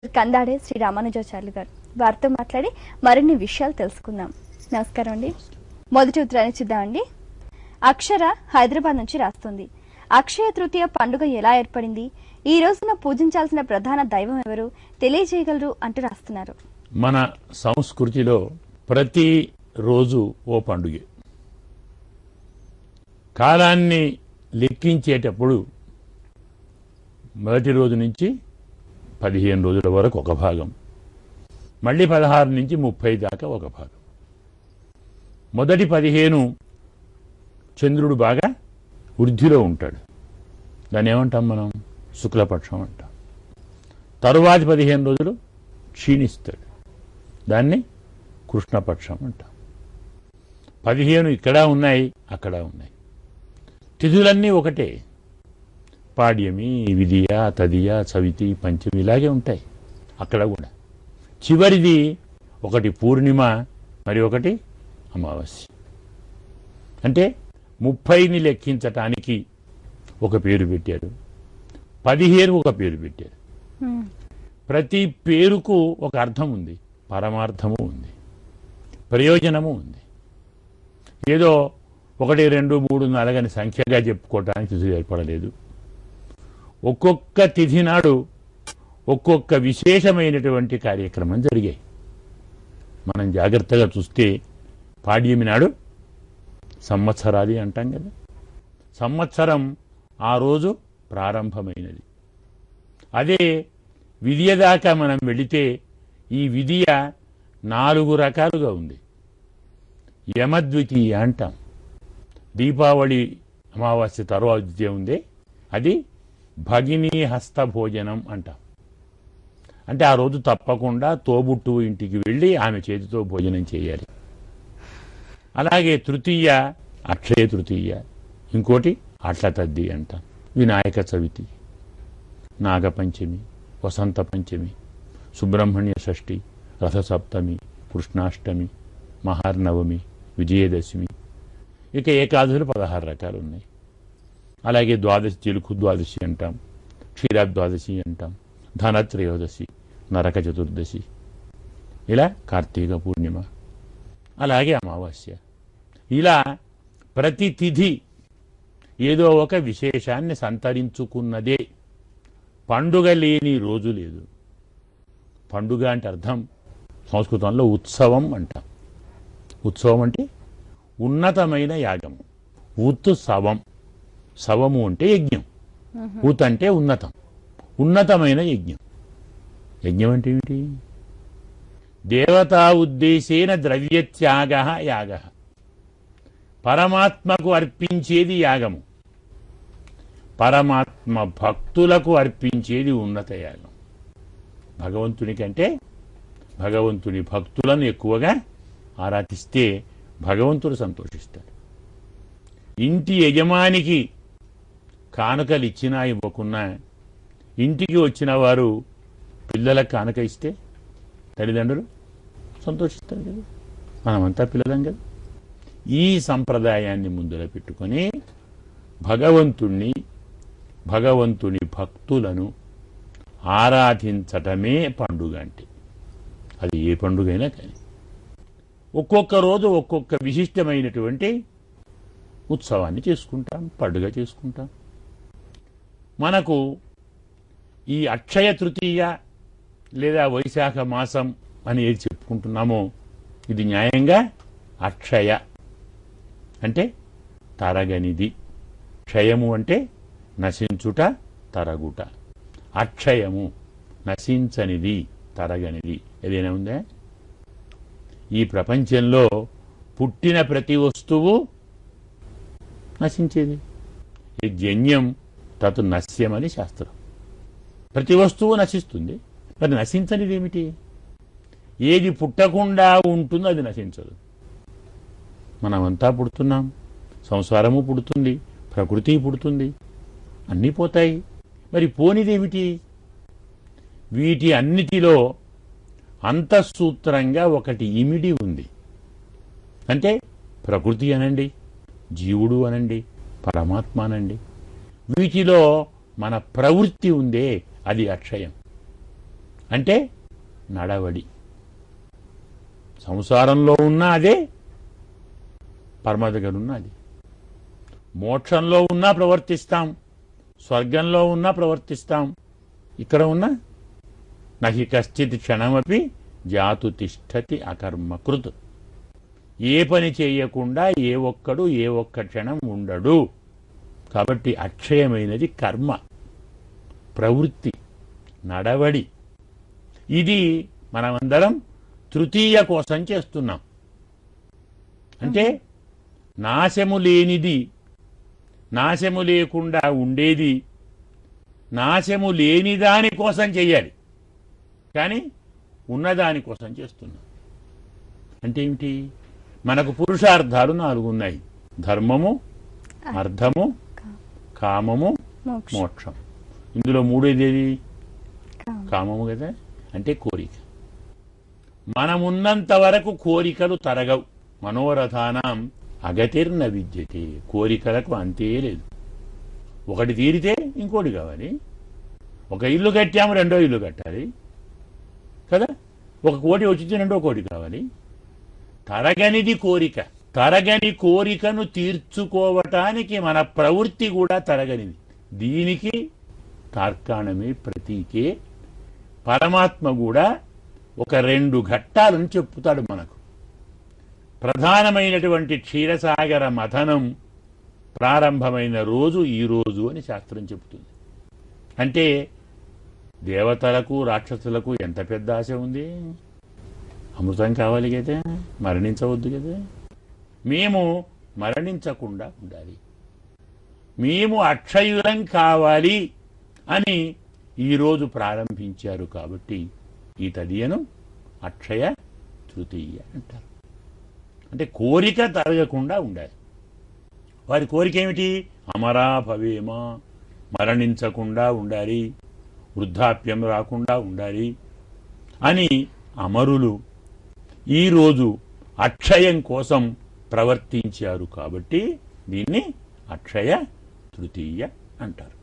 కందాడే శ్రీ రామానుజాచార్యులు గారు. వారితో మాట్లాడి మరిన్ని విషయాలు తెలుసుకుందాం. నమస్కారం అండి. మొదటి ఉత్తరాన్ని చూద్దామండి. అక్షర హైదరాబాద్ నుంచి రాస్తుంది. అక్షయ తృతీయ పండుగ ఎలా ఏర్పడింది, ఈ రోజున పూజించాల్సిన ప్రధాన దైవం ఎవరు తెలియజేయగలరు అంటూ రాస్తున్నారు. మన సంస్కృతిలో ప్రతి రోజు ఓ పండుగే. కాలాన్ని లెక్కించేటప్పుడు మొదటి రోజు నుంచి 15 రోజుల వరకు ఒక భాగం, మళ్ళీ 16 నుంచి 30 దాకా ఒక భాగం. మొదటి 15 చంద్రుడు బాగా వృద్ధిలో ఉంటాడు, దాన్ని ఏమంటాం మనం? శుక్లపక్షం అంటాం. తరువాతి 15 రోజులు క్షీణిస్తాడు, దాన్ని కృష్ణపక్షం అంటాం. 15 ఇక్కడ ఉన్నాయి, అక్కడ ఉన్నాయి. తిథులన్నీ ఒకటే, పాడ్యమి, విధియ, తదియ, చవితి, పంచమి ఇలాగే ఉంటాయి అక్కడ కూడా. చివరిది ఒకటి పూర్ణిమ, మరి ఒకటి అమావాస్య. అంటే 30ని లెక్కించటానికి ఒక పేరు పెట్టారు, 15 ఒక పేరు పెట్టారు. ప్రతి పేరుకు ఒక అర్థం ఉంది, పరమార్థము ఉంది, ప్రయోజనము ఉంది. ఏదో 1, 2, 3, 4 అని సంఖ్యగా చెప్పుకోవటానికి తిథి ఏర్పడలేదు. ఒక్కొక్క తిథి నాడు ఒక్కొక్క విశేషమైనటువంటి కార్యక్రమం జరిగాయి. మనం జాగ్రత్తగా చూస్తే పాడ్యమి నాడు సంవత్సరాది అంటాం కదా. సంవత్సరం ఆ రోజు ప్రారంభమైనది. అదే విధియ దాకా మనం వెళితే ఈ విధియ 4 రకాలుగా ఉంది. యమద్వితీయ అంటాం. దీపావళి అమావాస్య తర్వాత ద్వితీయ ఉంది, అది భగినీ హస్త భోజనం అంటాం. అంటే ఆ రోజు తప్పకుండా తోబుట్టువు ఇంటికి వెళ్ళి ఆమె చేతితో భోజనం చేయాలి. అలాగే తృతీయ అక్షయ తృతీయ, ఇంకోటి అట్ల తద్ది అంటాం. వినాయక చవితి, నాగపంచమి, వసంత పంచమి, సుబ్రహ్మణ్య షష్ఠి, రథసప్తమి, కృష్ణాష్టమి, మహార్నవమి, విజయదశమి, ఇక ఏకాదశులు 16 రకాలు ఉన్నాయి. అలాగే ద్వాదశి, చిలుకు ద్వాదశి అంటాం, క్షీరాద్వాదశి అంటాం, ధనత్రయోదశి, నరక చతుర్దశి, ఇలా కార్తీక పూర్ణిమ, అలాగే అమావాస్య. ఇలా ప్రతి తిథి ఏదో ఒక విశేషాన్ని సంతరించుకున్నదే. పండుగ లేని రోజు లేదు. పండుగ అంటే అర్థం సంస్కృతంలో ఉత్సవం అంటాం. ఉత్సవం అంటే ఉన్నతమైన యాగము. ఉత్సవం, సవము అంటే యజ్ఞం, ఉత్ అంటే ఉన్నతం, ఉన్నతమైన యజ్ఞం. యజ్ఞం అంటే ఏమిటి? దేవతా ఉద్దేశేన ద్రవ్యత్యాగ యాగ. పరమాత్మకు అర్పించేది యాగము, పరమాత్మ భక్తులకు అర్పించేది ఉన్నత యాగం. భగవంతునికంటే భగవంతుని భక్తులను ఎక్కువగా ఆరాధిస్తే భగవంతుడు సంతోషిస్తాడు. ఇంటి యజమానికి కానుకలు ఇచ్చినా ఇవ్వకున్నా ఇంటికి వచ్చిన వారు పిల్లలకు కానుక ఇస్తే తల్లిదండ్రులు సంతోషిస్తారు కదా. మనమంతా పిల్లలం కదా. ఈ సంప్రదాయాన్ని ముందర పెట్టుకొని భగవంతుణ్ణి, భగవంతుని భక్తులను ఆరాధించటమే పండుగ అంటే. అది ఏ పండుగైనా కానీ ఒక్కొక్క రోజు ఒక్కొక్క విశిష్టమైనటువంటి ఉత్సవాన్ని చేసుకుంటాం, పండుగ చేసుకుంటాం. మనకు ఈ అక్షయ తృతీయ లేదా వైశాఖ మాసం అని ఏది చెప్పుకుంటున్నామో ఇది న్యాయంగా అక్షయ అంటే తరగనిది. క్షయము అంటే నశించుట, తరగుట. అక్షయము నశించనిది, తరగనిది. ఏదైనా ఉందా? ఈ ప్రపంచంలో పుట్టిన ప్రతి వస్తువు నశించేది. ఈ జన్యం తత్ నశ్యం అని శాస్త్రం. ప్రతి వస్తువు నశిస్తుంది, మరి నశించనిది ఏమిటి? ఏది పుట్టకుండా ఉంటుందో అది నశించదు. మనమంతా పుడుతున్నాం, సంసారము పుడుతుంది, ప్రకృతి పుడుతుంది, అన్నీ పోతాయి. మరి పోనిదేమిటి? వీటి అన్నిటిలో అంతఃసూత్రంగా ఒకటి ఇమిడి ఉంది. అంటే ప్రకృతి అనండి, జీవుడు అనండి, పరమాత్మ అనండి, వీటిలో మన ప్రవృత్తి ఉందే అది అక్షయం. అంటే నడవడి. సంసారంలో ఉన్న అదే, పరమ దగ్గర ఉన్న అది. మోక్షంలో ఉన్నా ప్రవర్తిస్తాం, స్వర్గంలో ఉన్నా ప్రవర్తిస్తాం. ఇక్కడ ఉన్నా నహి కశ్చిత్ క్షణమపి జాతు తిష్టతి అకర్మకృత్. ఏ పని చేయకుండా ఏ ఒక్క క్షణం ఉండడు. కాబట్టి అక్షయమైనది కర్మ, ప్రవృత్తి, నడవడి. ఇది మనమందరం తృతీయ కోసం చేస్తున్నాం. అంటే నాశము లేనిది, నాశము లేకుండా ఉండేది, నాశము లేని దాని కోసం చెయ్యాలి. కానీ ఉన్నదాని కోసం చేస్తున్నాం. అంటే ఏమిటి? మనకు పురుషార్థాలు 4 ఉన్నాయి: ధర్మము, అర్థము, కామము, మోక్షం. ఇందులో 3 కామము కదా, అంటే కోరిక. మనమున్నంత వరకు కోరికలు తరగవు. మనోరథానాం అగతిర్న విద్యతే. కోరికలకు అంతే లేదు. ఒకటి తీరితే ఇంకోటి కావాలి. ఒక ఇల్లు కట్టాము, 2వ ఇల్లు కట్టాలి కదా. 1 కోటి వచ్చింది, 2వ కోటి కావాలి. తరగనిది కోరిక. తరగని కోరికను తీర్చుకోవటానికి మన ప్రవృత్తి కూడా తరగనిది. దీనికి తార్కాణమే ప్రతీకే. పరమాత్మ కూడా ఒక 2 ఘట్టాలను చెప్పుతాడు మనకు. ప్రధానమైనటువంటి క్షీరసాగర మథనం ప్రారంభమైన రోజు ఈ రోజు అని శాస్త్రం చెబుతుంది. అంటే దేవతలకు, రాక్షసులకు ఎంత పెద్ద ఆశ ఉంది. అమృతం కావాలి కదా, మరణించవద్దు కదా. మేము మరణించకుండా ఉండాలి, మేము అక్షయులం కావాలి అని ఈరోజు ప్రారంభించారు. కాబట్టి ఈ తదియను అక్షయ తృతీయ అంటారు. అంటే కోరిక తరగకుండా ఉండాలి. వారి కోరిక ఏమిటి? అమరా భవేమా, మరణించకుండా ఉండాలి, వృద్ధాప్యం రాకుండా ఉండాలి అని అమరులు ఈరోజు అక్షయం కోసం ప్రవర్తించారు. కాబట్టి దీన్ని అక్షయ తృతీయ అంటారు.